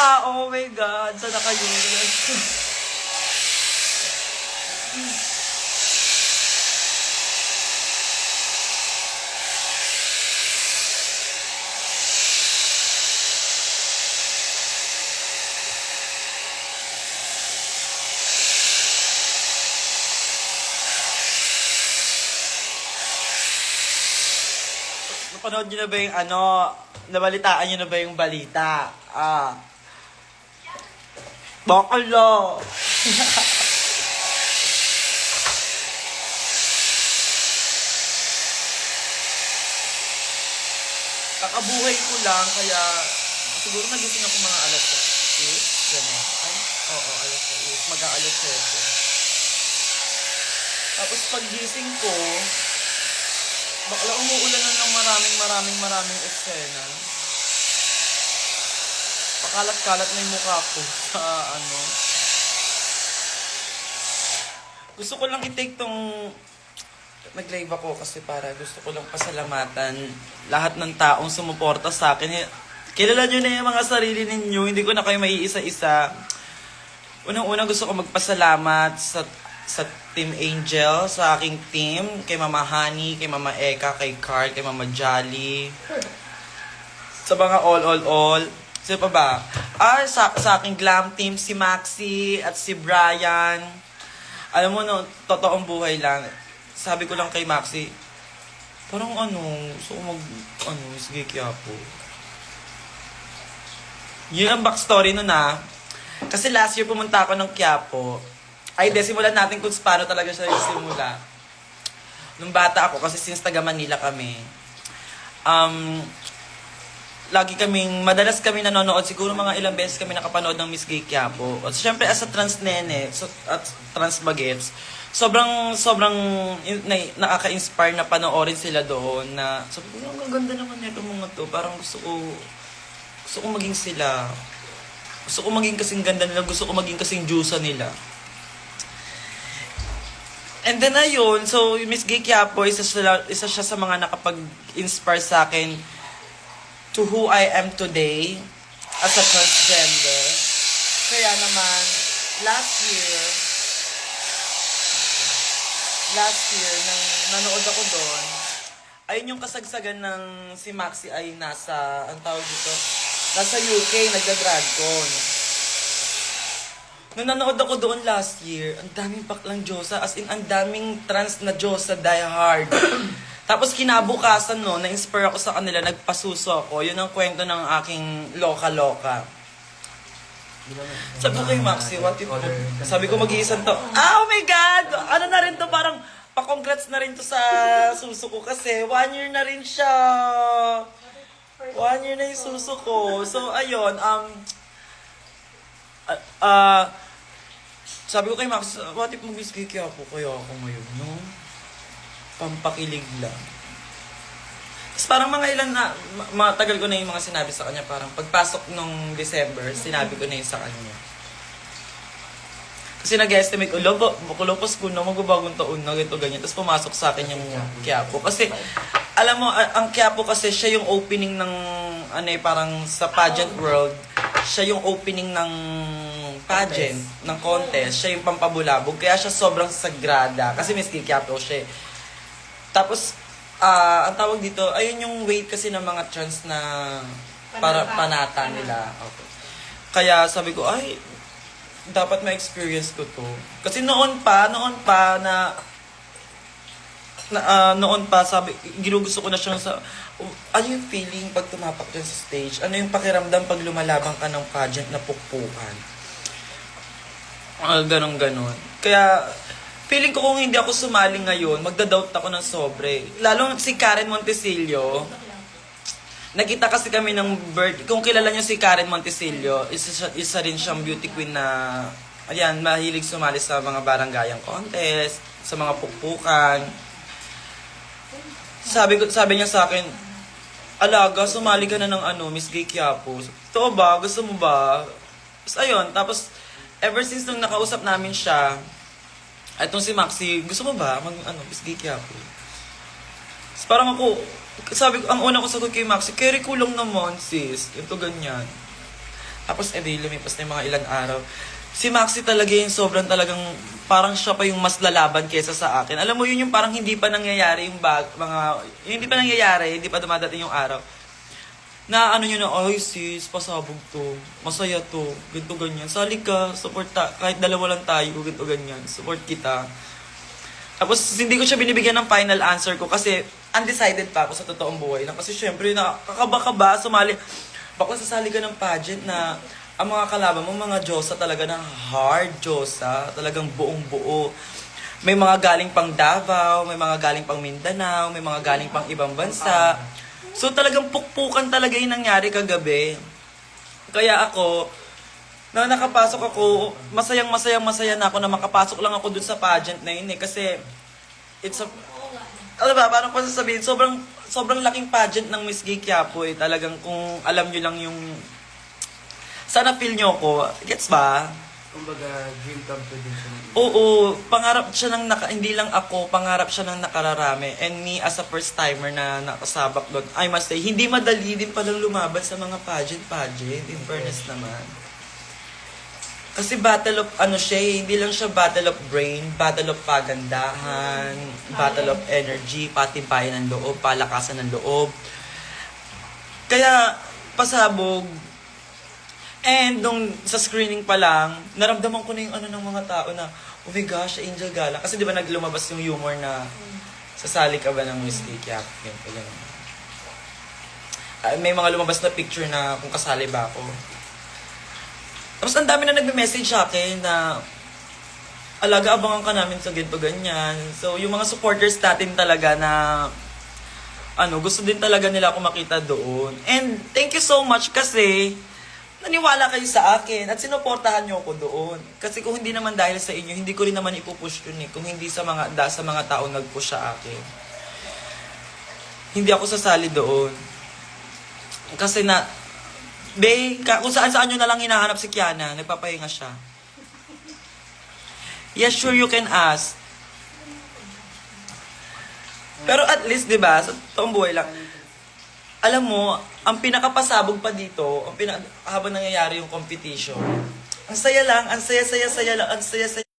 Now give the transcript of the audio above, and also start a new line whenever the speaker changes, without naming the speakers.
Oh my God. Sana kayo. Napanood nyo na ba yung nabalitaan nyo na ba yung balita? Bakala. Kakabuhay ko lang, kaya siguro nagising ako mga alas 8. Ganun. Ay, oo, alas 8. Mag-aalas 7. Tapos paggising ko, bakla umuulan na ng maraming eksena. Pakalat-kalat na yung mukha ko sa Gusto ko lang i-take tong nag-live ako kasi para gusto ko lang pasalamatan lahat ng taong sumuporta sa akin. Kilala nyo na yung mga sarili ninyo, hindi ko na kayo maiisa-isa. Unang-unang gusto ko magpasalamat sa Team Angel, sa aking team, kay Mama Honey, kay Mama Eka, kay Carl, kay Mama Jolly. Sa mga all. Sino pa ba? Sa aking glam team, si Maxi at si Brian. Alam mo, no, totoong buhay lang. Sabi ko lang kay Maxi, parang gusto ko sige Quiapo. Yun ang backstory nun Kasi last year pumunta ako ng Quiapo. Simulan natin kung paano talaga siya simula. Nung bata ako, kasi since taga Manila kami, madalas kami nanonood, siguro mga ilang beses kami nakapanood ng Miss Gay Quiapo. At syempre, as a trans nene, at trans bagets, sobrang nakaka-inspire na panoorin sila doon na, sabi ko, ang ganda naman nito mga to, parang gusto ko maging sila. Gusto ko maging kasing ganda nila, gusto ko maging kasing juice nila. And then ayun, so Miss Gay Quiapo, isa siya sa mga nakapag-inspire sa akin to who I am today as a transgender. Kaya naman, last year, nang nanood ako doon, ayun yung kasagsagan ng si Maxi ay nasa UK, nagda-dragcon. Nung nanood ako doon last year, ang daming baklang Diyosa, as in, ang daming trans na Diyosa, die hard. Tapos kinabukasan na-inspire ako sa kanila, nagpasuso ako. Yun ang kwento ng aking loka-loka. Sabi ko kay Maxi, what if, sabi ko mag-iisang to, oh my God! Ano na rin to, parang pa-congrats na rin to sa suso ko kasi 1 year na rin siya. 1 year na yung suso ko. So, ayun, sabi ko kay Max, what if mag-Miss Gay Quiapo kaya ako ngayon, no? Pampakilig lang. Tapos parang mga ilan na, matagal ko na yung mga sinabi sa kanya, parang pagpasok nung December, sinabi ko na yun sa kanya. Kasi nag-estimate ko, kulopos ko na magbabagong taon na ganito ganyan. Tapos pumasok sa akin yung Quiapo. Kasi, alam mo, ang Quiapo kasi siya yung opening ng, parang sa pageant world, siya yung opening ng pageant, ng contest. Siya yung pampabulabog. Kaya siya sobrang sagrada. Kasi Miss Gay Quiapo siya. Tapos, ang tawag dito, ayun yung weight kasi ng mga trans na para panata nila. Okay. Kaya sabi ko, dapat ma-experience ko to. Kasi noon pa sabi, ginugusto ko na siyang ano yung feeling pag tumapak dyan sa stage? Ano yung pakiramdam pag lumalabang ka ng pageant na pukpukan? Ganon. Kaya, feeling ko kung hindi ako sumali ngayon, magda-doubt ako ng sobre. Lalo si Karen Montesillo, nakita kasi kami ng kung kilala niyo si Karen Montesillo, isa rin siyang beauty queen na, mahilig sumali sa mga barangayang contest, sa mga pukpukan. Sabi niya sa akin, alaga, sumali ka na ng Miss Gay Quiapo. Totoo ba? Gusto mo ba? Tapos ayun, tapos ever since nung nakausap namin siya, itong si Maxi, gusto mo ba Miss Gay Quiapo? Tapos parang ako, sabi ko, ang una ko sagot kay Maxi, carry ko lang naman sis, ito ganyan. Tapos lumipas na yung mga ilang araw. Si Maxi talaga yung sobrang talagang parang siya pa yung mas lalaban kesa sa akin. Alam mo yun yung parang hindi pa nangyayari yung hindi pa nangyayari, hindi pa dumadating yung araw. Na ano yun na, ay sis, pasabog to, masaya to, ganito ganyan. Sali ka, kahit dalawa lang tayo, ganito ganyan, support kita. Tapos hindi ko siya binibigyan ng final answer ko kasi undecided pa ako sa totoong buhay lang. Kasi syempre, nakakaba-kaba, sumali. Bakla sasali ka ng pageant na ang mga kalaban mo, mga Diyosa talaga na hard Diyosa, talagang buong buo. May mga galing pang Davao, may mga galing pang Mindanao, may mga galing pang ibang bansa. So talagang pukpukan talaga yung nangyari kagabi. Kaya ako, na nakapasok ako, masaya na ako na makapasok lang ako dun sa pageant na yun eh. Kasi, alam ba, parang ko sasabihin, sobrang laking pageant ng Miss Gay Quiapo eh. Talagang kung alam nyo lang yung, sana feel nyo ko, gets ba?
Kumbaga, dream come true din siya.
Oo, pangarap siya ng hindi lang ako, pangarap siya ng nakararami. And me as a first timer na nakasabak doon, I must say, hindi madali din palang lumaban sa mga pageant, in fairness naman. Kasi battle of hindi lang siya battle of brain, battle of pagandahan, battle of energy, patibayan ng loob, palakasan ng loob. Kaya, pasabog. And nung sa screening pa lang, naramdaman ko na yung ng mga tao na, oh my gosh, Angel Gala. Kasi di ba naglumabas yung humor na, sasali ka ba ng Miss Tia? May mga lumabas na picture na kung kasali ba ako. Tapos ang dami na nagme-message sa akin na alaga-abangan ka namin sa ganito ganyan. So yung mga supporters natin talaga na gusto din talaga nila ako makita doon. And thank you so much kasi naniwala kayo sa akin at sinuportahan niyo ako doon. Kasi kung hindi naman dahil sa inyo, hindi ko rin naman ipupush yun eh. Kung hindi sa mga tao nag-push sa akin. Hindi ako sasali doon. Kasi kung saan nyo na lang hinahanap si Kiana, nagpapahinga siya. Yes, sure you can ask. Pero at least, di ba, sa toong buhay lang, alam mo, ang pinakapasabog pa dito, habang nangyayari yung competition, ang saya lang, ang saya-saya lang, ang saya-saya.